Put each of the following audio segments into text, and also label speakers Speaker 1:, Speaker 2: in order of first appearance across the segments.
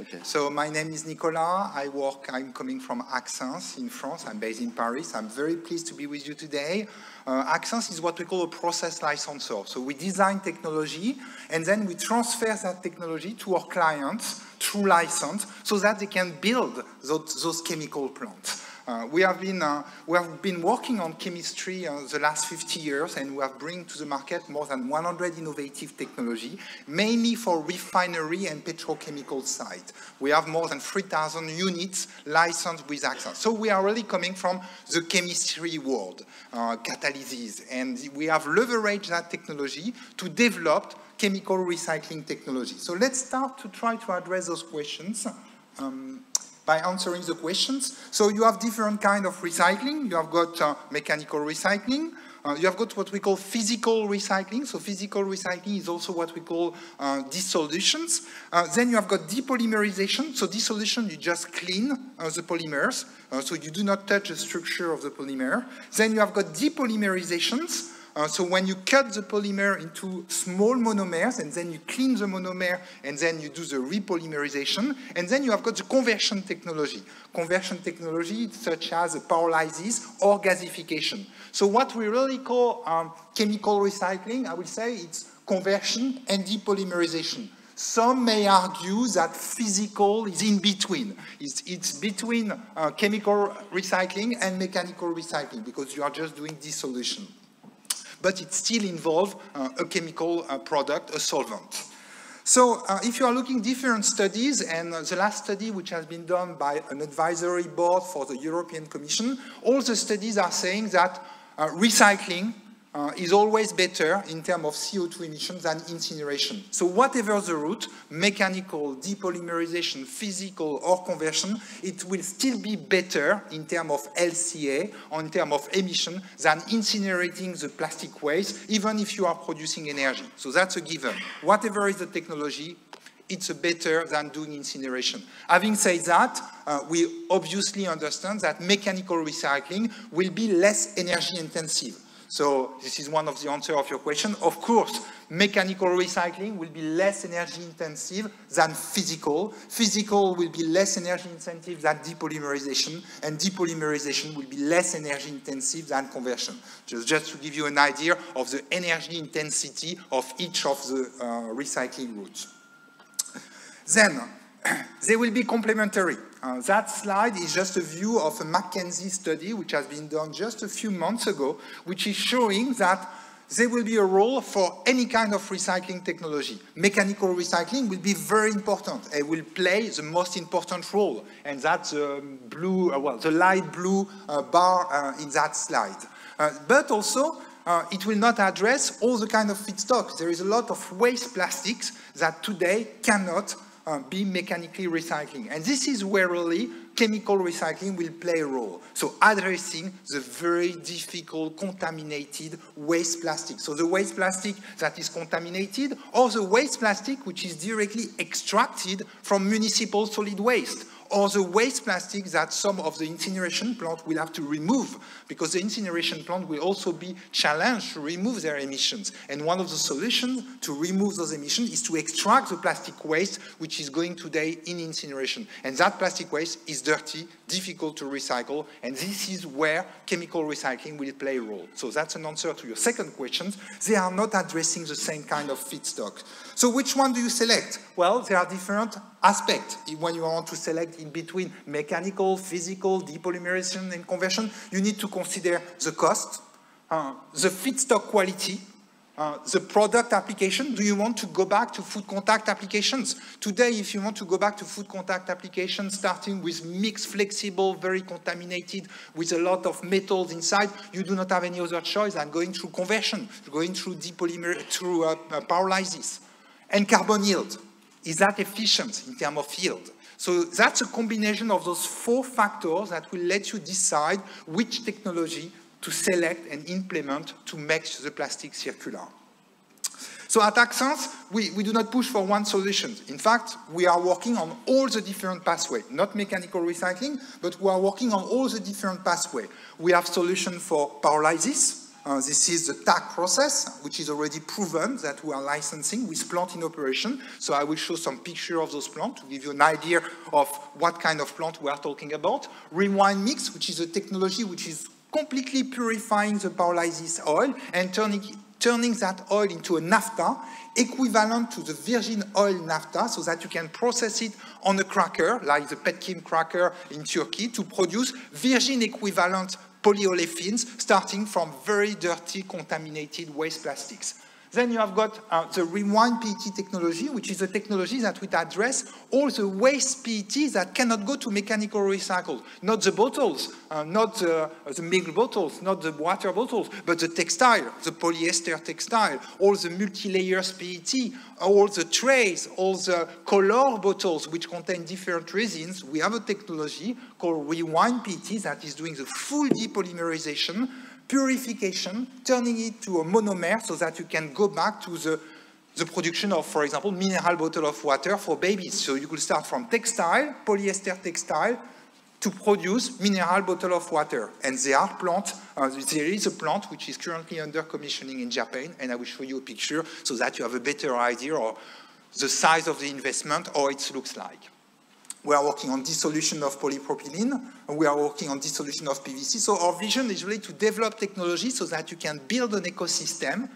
Speaker 1: Okay.
Speaker 2: So my name is Nicolas. I'm coming from Axens in France. I'm based in Paris. I'm very pleased to be with you today. Axens is what we call a process licensor. So we design technology and then we transfer that technology to our clients through license so that they can build those chemical plants. We have been working on chemistry the last 50 years, and we have bring to the market more than 100 innovative technology, mainly for refinery and petrochemical side. We have more than 3,000 units licensed with Axens. So we are really coming from the chemistry world, catalysis, and we have leveraged that technology to develop chemical recycling technology. So let's start to try to address those questions. By answering the questions. So you have different kind of recycling. You have got mechanical recycling. You have got what we call physical recycling. So physical recycling is also what we call dissolutions. Then you have got depolymerization. So dissolution, you just clean the polymers. So you do not touch the structure of the polymer. Then you have got depolymerizations. So when you cut the polymer into small monomers, and then you clean the monomer, and then you do the repolymerization, and then you have got the conversion technology. Conversion technology such as pyrolysis or gasification. So what we really call chemical recycling, I would say it's conversion and depolymerization. Some may argue that physical is in between. It's between chemical recycling and mechanical recycling because you are just doing dissolution. But it still involves a chemical product, a solvent. So if you are looking different studies, and the last study which has been done by an advisory board for the European Commission, all the studies are saying that recycling is always better in terms of CO2 emissions than incineration. So whatever the route, mechanical, depolymerization, physical, or conversion, it will still be better in terms of LCA or in terms of emission than incinerating the plastic waste, even if you are producing energy. So that's a given. Whatever is the technology, it's better than doing incineration. Having said that, we obviously understand that mechanical recycling will be less energy intensive. So this is one of the answers of your question. Of course, mechanical recycling will be less energy intensive than physical. Physical will be less energy intensive than depolymerization, and depolymerization will be less energy intensive than conversion. Just to give you an idea of the energy intensity of each of the recycling routes. Then, they will be complementary. That slide is just a view of a McKinsey study which has been done just a few months ago, which is showing that there will be a role for any kind of recycling technology. Mechanical recycling will be very important. It will play the most important role, and that's the light blue bar in that slide. But also, it will not address all the kind of feedstocks. There is a lot of waste plastics that today cannot be mechanically recycling. And this is where really chemical recycling will play a role. So addressing the very difficult contaminated waste plastic. So the waste plastic that is contaminated, or the waste plastic which is directly extracted from municipal solid waste, or the waste plastic that some of the incineration plant will have to remove, because the incineration plant will also be challenged to remove their emissions. And one of the solutions to remove those emissions is to extract the plastic waste which is going today in incineration. And that plastic waste is dirty, difficult to recycle, and this is where chemical recycling will play a role. So that's an answer to your second question. They are not addressing the same kind of feedstock. So which one do you select? Well, there are different aspects. When you want to select in between mechanical, physical, depolymerization, and conversion, you need to consider the cost, the feedstock quality, the product application. Do you want to go back to food contact applications? Today, if you want to go back to food contact applications, starting with mixed, flexible, very contaminated, with a lot of metals inside, you do not have any other choice than going through conversion, going through pyrolysis. And carbon yield. Is that efficient in terms of yield? So that's a combination of those four factors that will let you decide which technology to select and implement to make the plastic circular. So at Axens, we do not push for one solution. In fact, we are working on all the different pathways, not mechanical recycling, but we are working on all the different pathways. We have solutions for pyrolysis, This is the TAG process, which is already proven that we are licensing with plant in operation. So I will show some picture of those plants to give you an idea of what kind of plant we are talking about. Rewind mix, which is a technology which is completely purifying the pyrolysis oil and turning that oil into a naphtha, equivalent to the virgin oil naphtha, so that you can process it on a cracker, like the petchem cracker in Turkey, to produce virgin equivalent polyolefins starting from very dirty, contaminated waste plastics. Then you have got the rewind PET technology, which is a technology that would address all the waste PET that cannot go to mechanical recycle. Not the bottles, not the milk bottles, not the water bottles, but the textile, the polyester textile, all the multi-layers PET, all the trays, all the color bottles which contain different resins. We have a technology called rewind PET that is doing the full depolymerization, purification, turning it to a monomer so that you can go back to the production of, for example, mineral bottle of water for babies. So you could start from textile, polyester textile, to produce mineral bottle of water. And there is a plant which is currently under commissioning in Japan, and I will show you a picture so that you have a better idea of the size of the investment or it looks like. We are working on dissolution of polypropylene, and we are working on dissolution of PVC. So our vision is really to develop technology so that you can build an ecosystem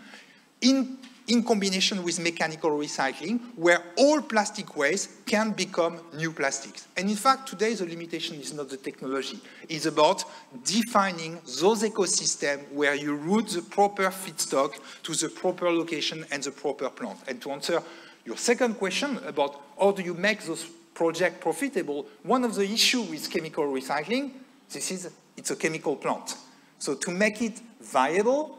Speaker 2: in combination with mechanical recycling, where all plastic waste can become new plastics. And in fact, today the limitation is not the technology. It's about defining those ecosystems where you route the proper feedstock to the proper location and the proper plant. And to answer your second question about how do you make those project profitable, one of the issues with chemical recycling, it's a chemical plant. So to make it viable,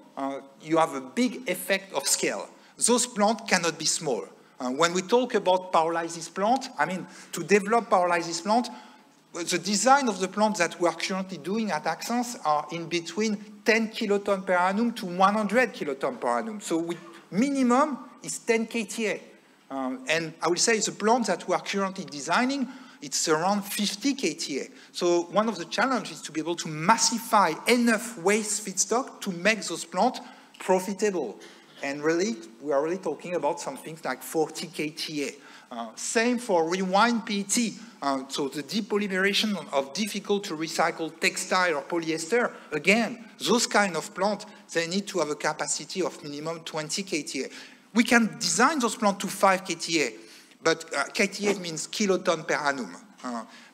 Speaker 2: you have a big effect of scale. Those plants cannot be small. When we talk about pyrolysis plant, I mean, to develop pyrolysis plant, the design of the plants that we are currently doing at Axens are in between 10 kilotons per annum to 100 kilotons per annum. So minimum is 10 kTA. And I will say the plant that we are currently designing, it's around 50 kTA. So one of the challenges is to be able to massify enough waste feedstock to make those plants profitable. And really, we are really talking about something like 40 kTA. Same for rewind PET. So the depolymerization of difficult to recycle textile or polyester, again, those kind of plants, they need to have a capacity of minimum 20 kTA. We can design those plants to 5 kTA, but kTA means kiloton per annum.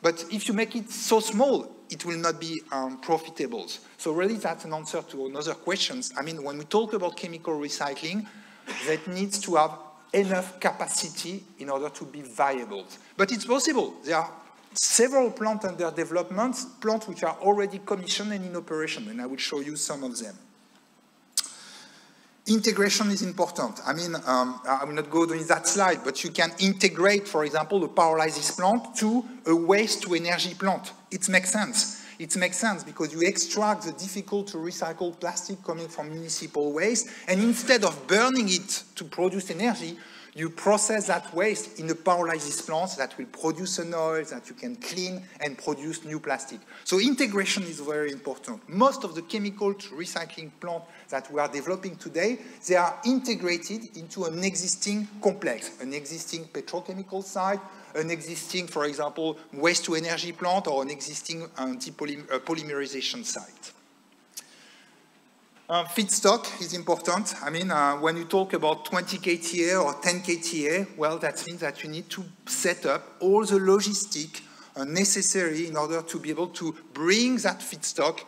Speaker 2: But if you make it so small, it will not be profitable. So really that's an answer to another question. I mean, when we talk about chemical recycling, that needs to have enough capacity in order to be viable. But it's possible. There are several plants under development, plants which are already commissioned and in operation, and I will show you some of them. Integration is important. I mean, I will not go doing that slide, but you can integrate, for example, a pyrolysis plant to a waste-to-energy plant. It makes sense. It makes sense because you extract the difficult-to-recycle plastic coming from municipal waste, and instead of burning it to produce energy, you process that waste in a pyrolysis plant that will produce an oil that you can clean and produce new plastic. So integration is very important. Most of the chemical recycling plants that we are developing today, they are integrated into an existing complex, an existing petrochemical site, an existing, for example, waste-to-energy plant, or an existing polymerization site. Feedstock is important. I mean, when you talk about 20 kTA or 10 kTA, well, that means that you need to set up all the logistics necessary in order to be able to bring that feedstock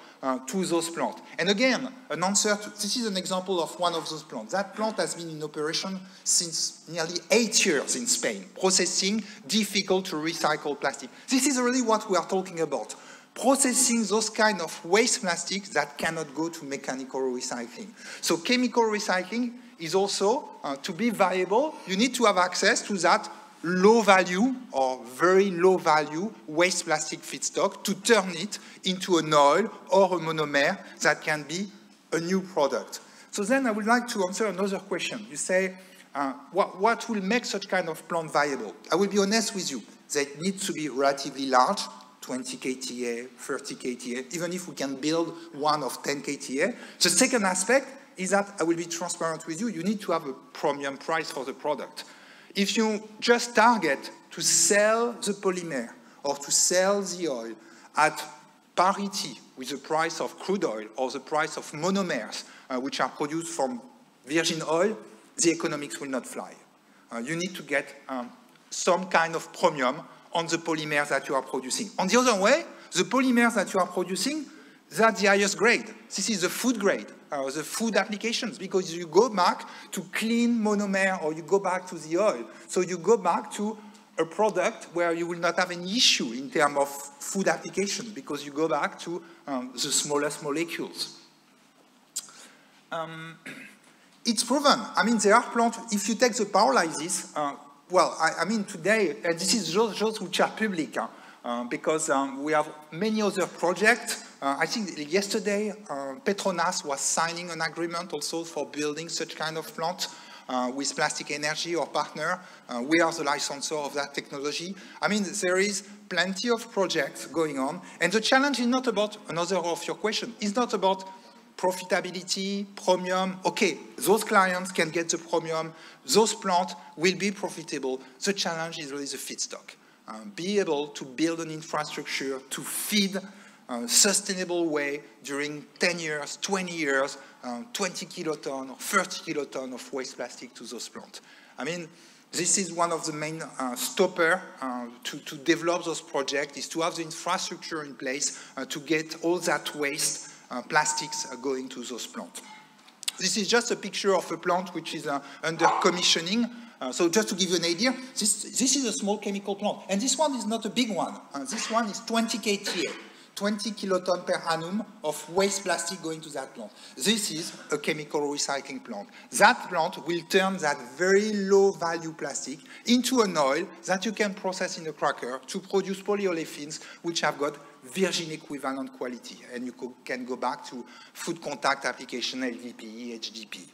Speaker 2: to those plants. And again, an answer to, this is an example of one of those plants. That plant has been in operation since nearly 8 years in Spain, processing difficult to recycle plastic. This is really what we are talking about. Processing those kind of waste plastics that cannot go to mechanical recycling. So chemical recycling is also, to be viable, you need to have access to that low value or very low value waste plastic feedstock to turn it into an oil or a monomer that can be a new product. So then I would like to answer another question. You say, what will make such kind of plant viable? I will be honest with you. They need to be relatively large 20 kTA, 30 kTA, even if we can build one of 10 kTA. The second aspect is that I will be transparent with you. You need to have a premium price for the product. If you just target to sell the polymer or to sell the oil at parity with the price of crude oil or the price of monomers, which are produced from virgin oil, the economics will not fly. You need to get some kind of premium on the polymers that you are producing. On the other way, the polymers that you are producing, that's the highest grade. This is the food grade, the food applications, because you go back to clean monomer or you go back to the oil. So you go back to a product where you will not have any issue in terms of food applications because you go back to the smallest molecules. It's proven. I mean, there are plants, if you take the pyrolysis, well, I mean, today, and this is just which are public, because we have many other projects. I think yesterday, Petronas was signing an agreement also for building such kind of plant with Plastic Energy, our partner. We are the licensor of that technology. I mean, there is plenty of projects going on, and the challenge is not about, another of your question, is not about profitability, premium. Okay, those clients can get the premium, those plants will be profitable. The challenge is really the feedstock. Be able to build an infrastructure to feed a sustainable way during 10 years, 20 years, 20 kiloton or 30 kiloton of waste plastic to those plants. I mean, this is one of the main stoppers to develop those projects, is to have the infrastructure in place to get all that waste plastics going to those plants. This is just a picture of a plant which is under commissioning. So just to give you an idea, this is a small chemical plant. And this one is not a big one. This one is 20 kTA, 20 kiloton per annum of waste plastic going to that plant. This is a chemical recycling plant. That plant will turn that very low value plastic into an oil that you can process in a cracker to produce polyolefins which have got virgin equivalent quality. And you can go back to food contact application, LDPE, HDPE.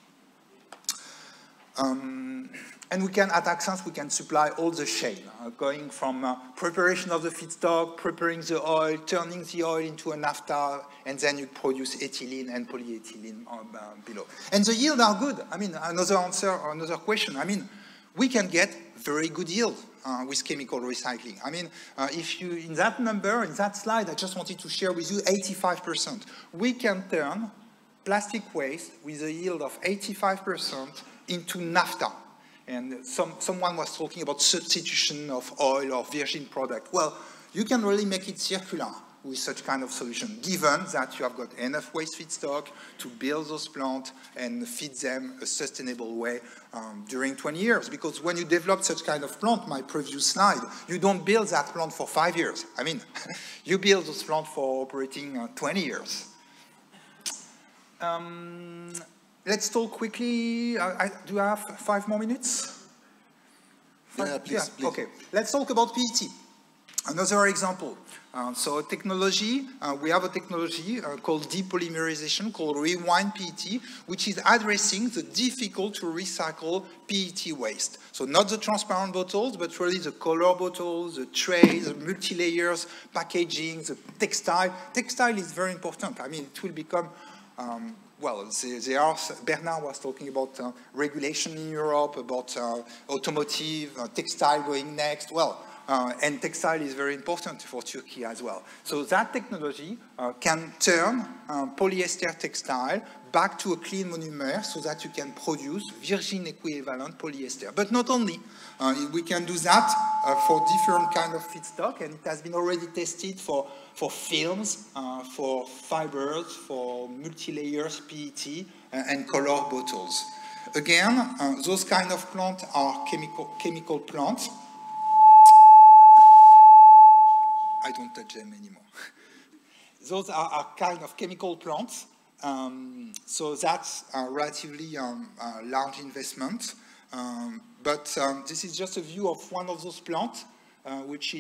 Speaker 2: And we can, at Axens, we can supply all the chain, going from preparation of the feedstock, preparing the oil, turning the oil into a naphtha, and then you produce ethylene and polyethylene below. And the yield are good. I mean, another answer, or another question. I mean, we can get very good yield with chemical recycling. I mean, if you, in that number, in that slide, I just wanted to share with you 85%. We can turn plastic waste with a yield of 85% into naphtha. And someone was talking about substitution of oil or virgin product. Well, you can really make it circular with such kind of solution, given that you have got enough waste feedstock to build those plants and feed them a sustainable way during 20 years. Because when you develop such kind of plant, my previous slide, you don't build that plant for 5 years. I mean, you build those plants for operating 20 years. Let's talk quickly. Do I have 5 more minutes?
Speaker 1: Yeah, please.
Speaker 2: Okay, let's talk about PET. Another example. So technology, we have a technology called depolymerization, called Rewind PET, which is addressing the difficult to recycle PET waste. So not the transparent bottles, but really the color bottles, the trays, the multi-layers, packaging, the textile. Textile is very important. I mean, it will become well, Bernard was talking about regulation in Europe, about automotive, textile going next. Well, and textile is very important for Turkey as well. So that technology can turn polyester textile back to a clean monomer so that you can produce virgin equivalent polyester. But not only. We can do that for different kind of feedstock, and it has been already tested for films, for fibers, for multi-layers PET, and color bottles. Again, those kind of plants are chemical plants. I don't touch them anymore. Those are kind of chemical plants. So that's a relatively large investment. But this is just a view of one of those plants, which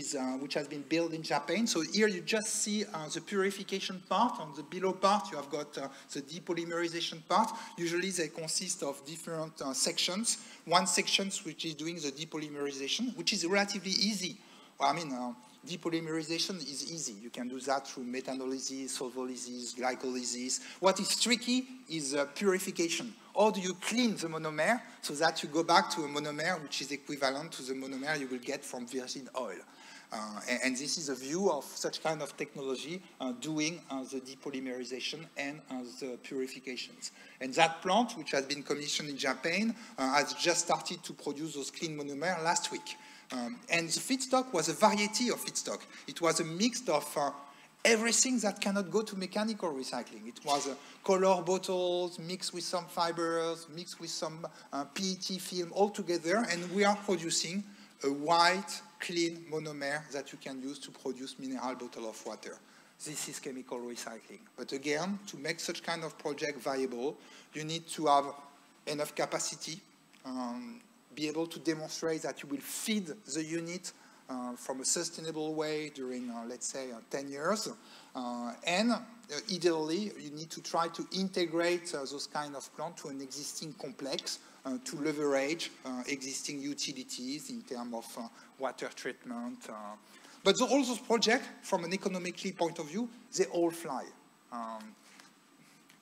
Speaker 2: has been built in Japan. So here you just see the purification part. On the below part, you have got the depolymerization part. Usually they consist of different sections. One section which is doing the depolymerization, which is relatively easy. Well, I mean, Depolymerization is easy. You can do that through methanolysis, phospholysis, glycolysis. What is tricky is purification. How do you clean the monomer so that you go back to a monomer which is equivalent to the monomer you will get from virgin oil? And this is a view of such kind of technology doing the depolymerization and the purifications. And that plant, which has been commissioned in Japan, has just started to produce those clean monomer last week. And the feedstock was a variety of feedstock. It was a mix of everything that cannot go to mechanical recycling. It was color bottles mixed with some fibers, mixed with some PET film all together, and we are producing a white, clean monomer that you can use to produce mineral bottle of water. This is chemical recycling. But again, to make such kind of project viable, you need to have enough capacity, be able to demonstrate that you will feed the unit from a sustainable way during, let's say, 10 years. And ideally, you need to try to integrate those kind of plants to an existing complex to leverage existing utilities in terms of water treatment. But all those projects, from an economically point of view, they all fly.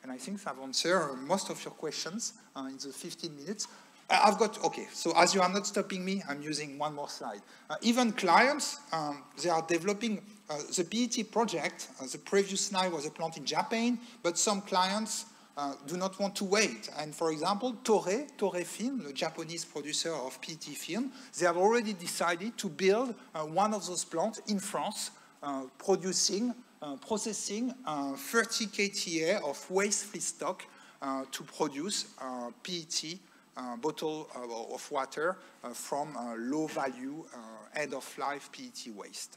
Speaker 2: And I think I've answered most of your questions in the 15 minutes. I've got, okay, so as you are not stopping me, I'm using one more slide. Even clients, they are developing the PET project. The previous slide was a plant in Japan, but some clients do not want to wait. And for example, Toray Film, the Japanese producer of PET film, they have already decided to build one of those plants in France, processing 30 KTA of waste feedstock to produce PET bottle of water from low-value, end-of-life PET waste.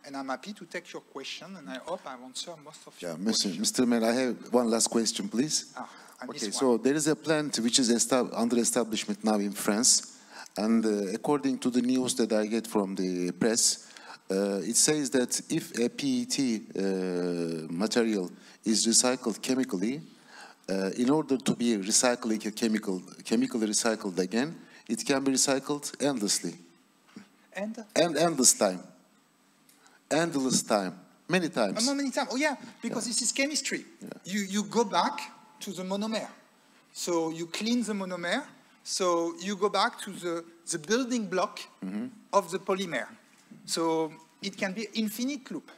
Speaker 2: And I'm happy to take your question, and I hope I've answered most of your questions.
Speaker 1: Mr. Menet, I have one last question, please. Okay, so there is a plant which is under establishment now in France, and according to the news that I get from the press, it says that if a PET material is recycled chemically, in order to be chemically recycled again, it can be recycled endlessly. And endless time. Endless time. Many times.
Speaker 2: Not many times. Oh, yeah, because this is chemistry. Yeah. You go back to the monomer. So you clean the monomer. So you go back to the building block of the polymer. So it can be infinite loop.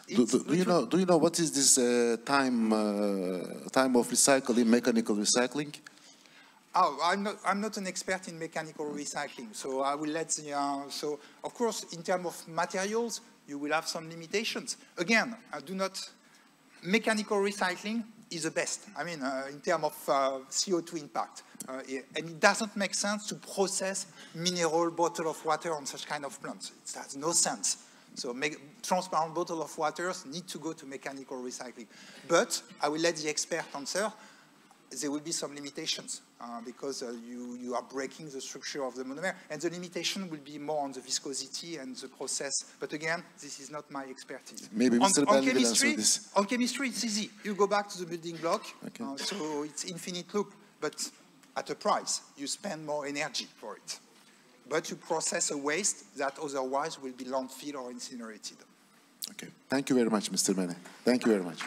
Speaker 1: Do you know what is this time of recycling, mechanical recycling?
Speaker 2: Oh, I'm not an expert in mechanical recycling, so I will let the, so of course in terms of materials you will have some limitations. Again, mechanical recycling is the best. I mean, in terms of CO2 impact, and it doesn't make sense to process mineral bottle of water on such kind of plants. It has no sense. So transparent bottle of waters need to go to mechanical recycling. But I will let the expert answer. There will be some limitations because you are breaking the structure of the monomer, and the limitation will be more on the viscosity and the process. But again, this is not my expertise.
Speaker 1: Maybe Mr. Ben will answer this.
Speaker 2: On chemistry, it's easy. You go back to the building block, so it's infinite loop, but at a price. You spend more energy for it. But you process a waste that otherwise will be landfill or incinerated.
Speaker 1: Okay. Thank you very much, Mr. Menet. Thank you very much.